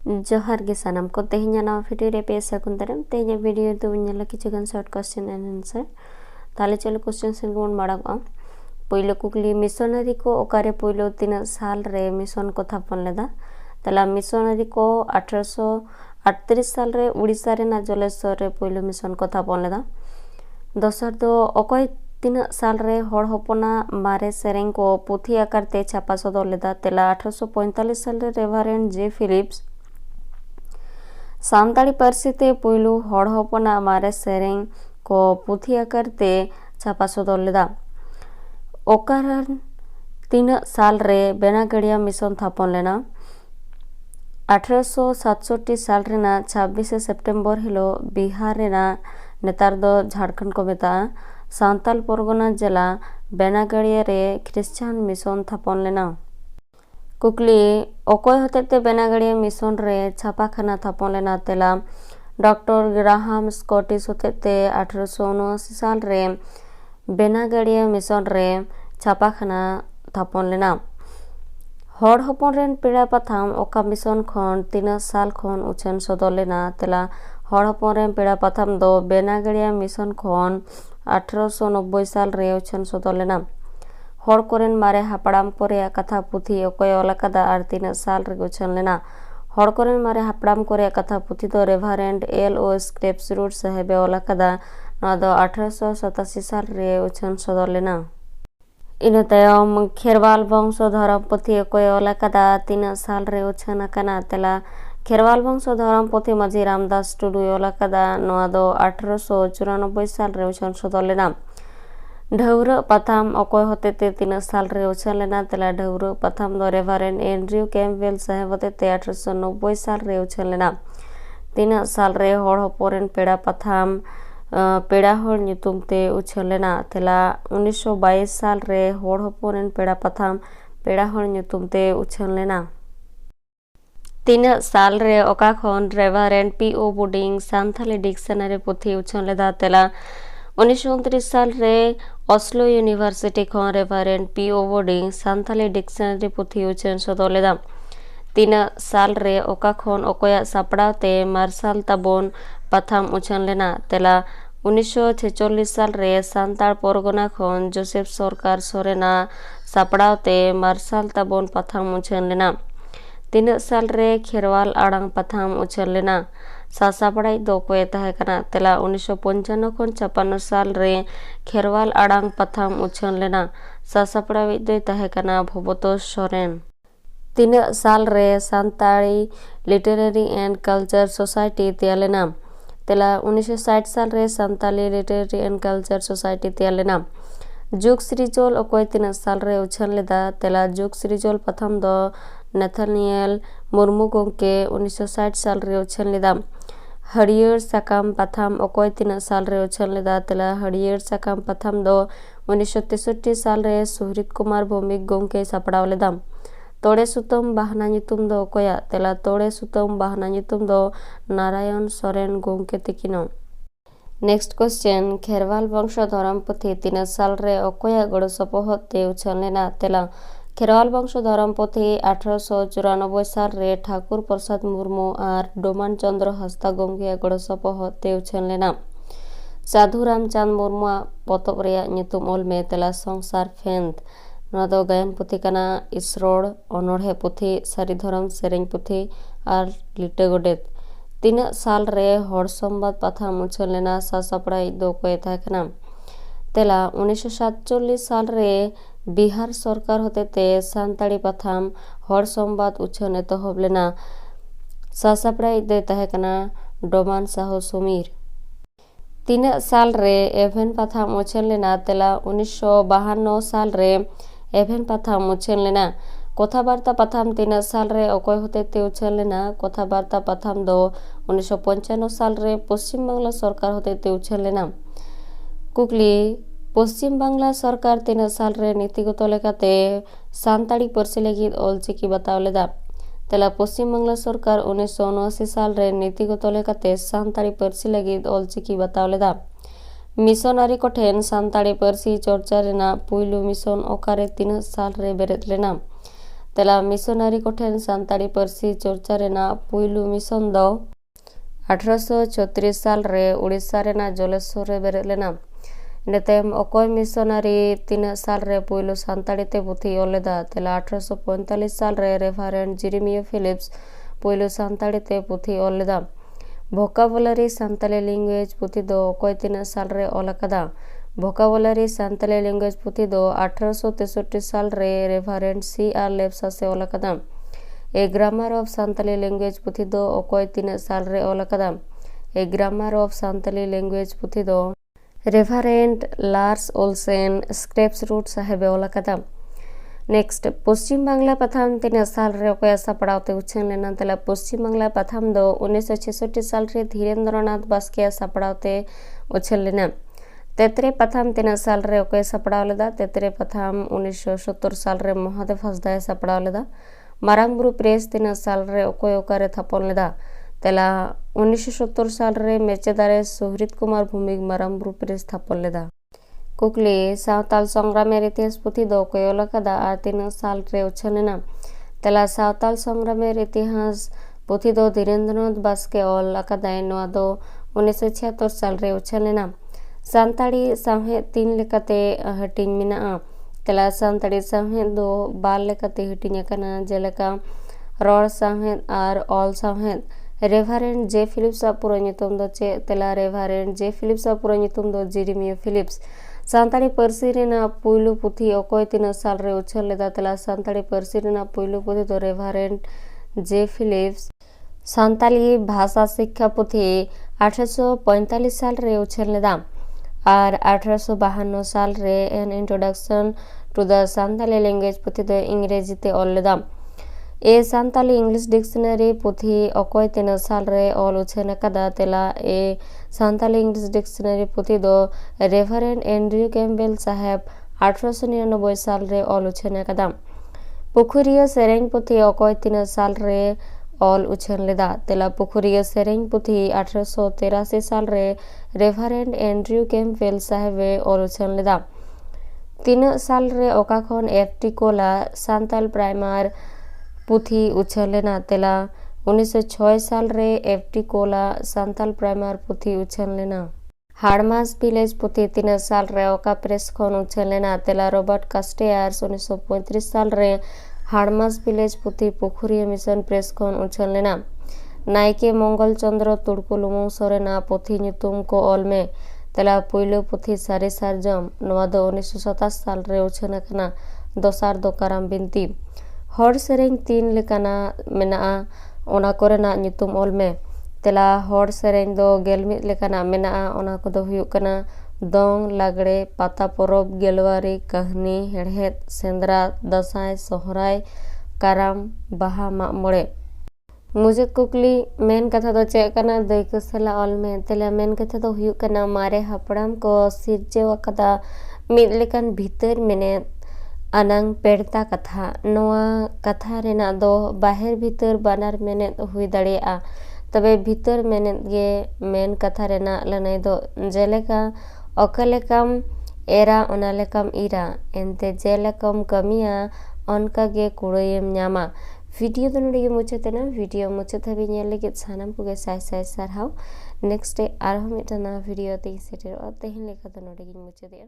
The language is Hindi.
जोहार गे सानाम को तेहिया नवा वीडियो रे पे सगुन दाराम तेहिया वीडियो दो उन्नला किछुगान शॉर्ट क्वेश्चन एंड आंसर ताले चलो क्वेश्चन से गुण माड़ागो पहिलो कुकली मिशनरी को ओकारे पहिलो 3 साल रे मिशन को थापन लेदा तला मिशनरी को 1838 साल रे उड़ीसा रे ना जलेश्वर रे पहिलो मिशन को थापन लेदा दोसर दो ओकय 3 साल रे हड़ हपना मारे सेरेंग को पुथी आकार ते छापा सदर लेदा तेला 1845 साल रे रेवरेंड जे फिलिप्स सानताड़ी पारसी ते पुइलू हड़ हपना मारे सेरेंग को पुथी आकार ते छापा सदर लेदा ओकारान 3 साल रे बेनागड़िया मिशन थापन लेना 1867 साल रेना 26 सेप्टेम्बर हिलो बिहार रेना नेतार दो झारखंड को मेता सांताल परगना जिला बेनागड़िया रे ख्रिस्टान मिशन थापन लेना कुकली ओकय हतेते बेनागड़िया मिशन रे छापाखाना थापन लेना तेला डॉक्टर ग्राहाम स्कॉटिस हतेते 1879 साल रे बेनागड़िया मिशन रे छापाखाना थापन लेना हड़ हपन रेन पेड़ा पाथाम ओका मिशन खन 3 साल खन उछन सदर लेना तेला हड़ हपन रेन पेड़ा पाथाम दो बेनागड़िया मिशन खन 1890 साल रे उछन सदर लेना हड़ कोरेन मारे हापड़ाम कोरे कथा पुथी ओकय ओलाकादा आर 3 साल रे उछन लेना हड़ कोरेन मारे हापड़ाम कोरे कथा पुथी दो reverend L O scrapes root साहेबे ओलाकादा ना दो 1887 साल रे उछन सदर लेना इन तायम खेरवाल वंश धरम पुथी ओकय ओलाकादा 3 साल रे उछन आकाना तेला खेरवाल वंश धरम पुथी माझी रामदास टुडू ओलाकादा ना दो 1894 साल रे उछन सदर लेना ढौर पाथाम ओकय हतेते 3 साल रे उछन लेना तेला ढौर पाथाम दो रेवरेंड एंड्रयू कैम्पबेल साहेब हतेते 1890 साल रे उछन लेना 3 साल रे हड़ हपरेन पेड़ा पाथाम पेड़ा हड़ ᱧᱩᱛᱩᱢ ते उछन लेना तेला 1922 साल रे हड़ हपरेन पेड़ा पाथाम पेड़ा हड़ ᱧᱩᱛᱩᱢ ते उछन लेना 3 साल रे ओका खन reverend P O Bodding Santali dictionary पुथी उछन लेदा तेला 1929 साल रे ऑस्लो यूनिवर्सिटी खन reverend P O Bodding Santali dictionary पुथी उछन सदर लेदा 3 साल रे ओका खन ओकया सापड़ाव ते मार्शल ताबोन पाथाम उछन लेना तेला 1946 साल रे सांताल परगना खन जोसेफ सरकार सोरेना सापड़ाव ते मार्शल ताबोन पाथाम उछन लेना 3 साल रे खेरवाल आड़ांग पाथाम उछन लेना सासापड़ाई दो कोय तहकना तेला 1955 खन 56 साल रे खेरवाल आड़ांग पाथाम उछन लेना सासापड़ाई दो तहकना भबतोष सोरेन 3 साल रे Santali literary and culture society तैयार लेना तेला 1960 साल रे Santali literary and culture society तैयार लेना जुग सृजोल ओकय 3 साल रे उछन लेदा तेला जुग सृजोल पाथाम दो नेथानियल मुर्मू गोंके 1960 साल रे उछन लेदा हरियर साकाम पाथाम ओकय 3 साल रे उछन लेदा तेला हरियर साकाम पाथाम दो 1963 साल रे सुहृत कुमार भौमिक गोंके सापड़ाव लेदा तोड़े सुतम बाहना ᱧᱩᱛᱩᱢ दो ओकया तेला तोड़े सुतम बाहना ᱧᱩᱛᱩᱢ दो नारायण सोरेन गोंके तिकिनो नेक्स्ट क्वेश्चन खेरवाल वंश धरम पुथी 3 साल रे ओकया गड़ सपोहत ते उछन लेना तेला खेरवाल वंश धरम पुथी 1894 साल रे ठाकुर प्रसाद मुर्मू और डोमान चंद्र हस्ता गोंके गड़ सपोहत ते उछन लेना साधु रामचंद मुर्मू पतब रे ᱧᱩᱛᱩᱢ ऑल में तेला संसार फेंद ना दो गायन पुथी कना इसरोड़ अनोढ़े पुथी सारी धरम सेरेंग पुथी और लिटे गोडेत 3 साल रे हड़ संबाद पाथाम उछन लेना सासापड़ाई दो कोय तहकना तेला 1947 साल रे बिहार सरकार हतेते सांताड़ी पाथाम हड़ संबाद उछन एतहब लेना सासापड़ाई दो तहकना डोमान साहो सुमीर 3 साल रे एवेन पाथाम उछन लेना तेला 1952 साल रे एवेन पाथाम उछन लेना कथाबार्ता पाथाम 3 साल रे ओकय हतेते उछन लेना कथाबार्ता पाथाम दो 1995 साल रे पश्चिम बांग्ला सरकार हतेते उछन लेना कुकली पश्चिम बांग्ला सरकार 3 साल रे नीतिगत लेकाते सांताड़ी पारसी लगिद ऑलचिकी बताव लेदा तेला पश्चिम बांग्ला सरकार 1979 साल रे नीतिगत लेकाते सांताड़ी पारसी लगिद ऑलचिकी बताव लेदा मिशनारी कोठेन सांताड़ी पारसी चर्चा रेना पुइलू मिशन ओकारे 3 साल रे बेरेद लेना तेला मिशनारी कोठेन सानताड़ी पारसी चर्चा रेना पुइलु मिशन दो 1836 साल रे उड़ीसा रेना जलेश्वर रे बेरे लेना। नेतेम अकोय मिशनारी 3 साल रे पुइलु सानताड़ी ते पुथी ओलेदा। तेला 1845 साल रे रेभारेंड जेरेमिया फिलिप्स पुइलु सानताड़ी ते पुथी ओलेदा। भोकाबुलारी सानताली लैंग्वेज पुथी दो अकोय 3 साल रे ओलकदा। भोकाबुलारी सानताली लैंग्वेज पुथी दो 1863 साल रे रेभारेंड CR लेप्सा से ओलकदा। ए ग्रामर ऑफ सानताली लैंग्वेज पुथी दो अकोय 3 साल रे ओलकदा। ए ग्रामर ऑफ सानताली लैंग्वेज पुथी दो रेभारेंड लार्स ओल्सेन स्क्रेप्स रूट साहेबे ओलकदा। नेक्स्ट पश्चिम बांग्ला पथाम 3 साल रे अकोय सापड़ावते उछन लेना। तेला पश्चिम बांग्ला पथाम दो 1966 साल रे धीरेन्द्रनाथ बास्के सापड़ावते उछन लेना। तेतरे पथाम 3 साल रे अकोय सापड़ाव लेदा। तेतरे पथाम 1970 साल रे महादेव हंसदा सापड़ाव लेदा। मारांगबुरु प्रेस 3 साल रे अकोय ओकारे थापन लेदा। तेला 1970 साल रे मेचेदारे सुहृत कुमार भूमिक मारांगबुरु प्रेस थापन लेदा। कुकली सावताल संग्रामेर इतिहास पुथी दो अकोय ओलकदा आर 3 साल रे उछन लेना। तेला सावताल संग्रामेर इतिहास पुथी दो धीरेन्द्रनाथ बास्के ओलकदाय नोआ दो 1976 साल रे उछन लेना। सानताड़ी सावहेद 3 लेकाते हटिंग मेनाआ। तेला सानताड़ी सावहेद दो 12 लेकाते हटिंग आकाना जेलेका रॉड सावहेद आर ऑल सावहेद। रेभारेंड जे फिलिप्स पूरा ᱧᱩᱛᱩᱢ दो चे तेला रेभारेंड जे फिलिप्स पूरा ᱧᱩᱛᱩᱢ दो जेरेमिया फिलिप्स। सानताड़ी पारसी रेना पुइलु पुथी अकोय 3 साल रे उछल लेदा। तेला सानताड़ी पारसी रेना पुइलु पुथी दो रेभारेंड जे फिलिप्स। सानताली भाषा शिक्षा पुथी 1845 साल रे उछल लेदा और 1852 साल रे an introduction to the Santali language पुथी दो इंग्रेजी ते ओल लेदा। ए सानताली इंग्लिश डिक्शनरी पुथी अकोय 3 साल रे ओल उछन कदा। तेला ए सानताली इंग्लिश डिक्शनरी पुथी दो रेभारेंड एंड्रयू कैम्पबेल साहेब 1899 साल रे ओल उछन कदा। पुखुरिया सेरेंग पुथी अकोय 3 साल रे ऑल उछन लेदा। तेला पुखुरिया सेरेंग पुथी 1883 साल रे रेभारेंड एंड्रयू कैम्पबेल साहेबे ऑल उछन लेदा। 3 साल रे ओका खन FT कोला सानताल प्राइमर पुथी उछन लेना। तेला 1906 साल रे FT कोला सानताल प्राइमर पुथी उछन लेना। हाड़मास विलेज पुथी 3 साल रे ओका प्रेस खन उछन लेना। तेला रॉबर्ट कास्टेयर्स 1935 साल रे हाड़मास विलेज पुथी पुखुरिया मिशन प्रेस खन उछन लेना। नायके मंगल चंद्र तुड़कु लुमुंग सोरेना पुथी ᱧᱩᱛᱩᱢ को ऑल में। तेला पुइलु पुथी सारी सारजम नोआ दो 1927 साल रे उछन आकना। दोसार दो कराम बिनती। हर सेरेंग 3 लेकाना मेनाआ ओना कोरेना ᱧᱩᱛᱩᱢ ऑल में। तेला हर सेरेंग दो 11 लेकाना मेनाआ ओना को दो हुयुग कना दोंग लागड़े पाता परब गेलवारी कहनी हेड़हेद सेंद्रा दसाई सोहराय काराम बाहा माग मोड़े। मुझे कुकली मेन कथा दो चेक कना दायका सला ऑल में। तेला मेन कथा दो हुयुग कना मारे हापड़ाम को सिरजेव कदा मिद लेकान भीतर मेनेद अनांग पेड़ता कथा। नोआ कथा रेना दो बाहर भीतर बानार मेनेद हुई दाड़ेया। तबे भीतर मेनेद गे मेन कथा रेना लनाई दो जेलेका अकलेकम एरा ओनालेकम इरा एनते जेलेकम कमिया अनका गे कुड़ायम ᱧᱟᱢᱟ। वीडियो दो नोडे मुचातेना। वीडियो मुचात हाबि ñᱮᱞ लगित सानाम कोगे साय साय सारहाव। नेक्स्ट डे आरहो मिटाना वीडियो ते सेटेरो तेहिन लेका दो नोडे गिन मुचातेया।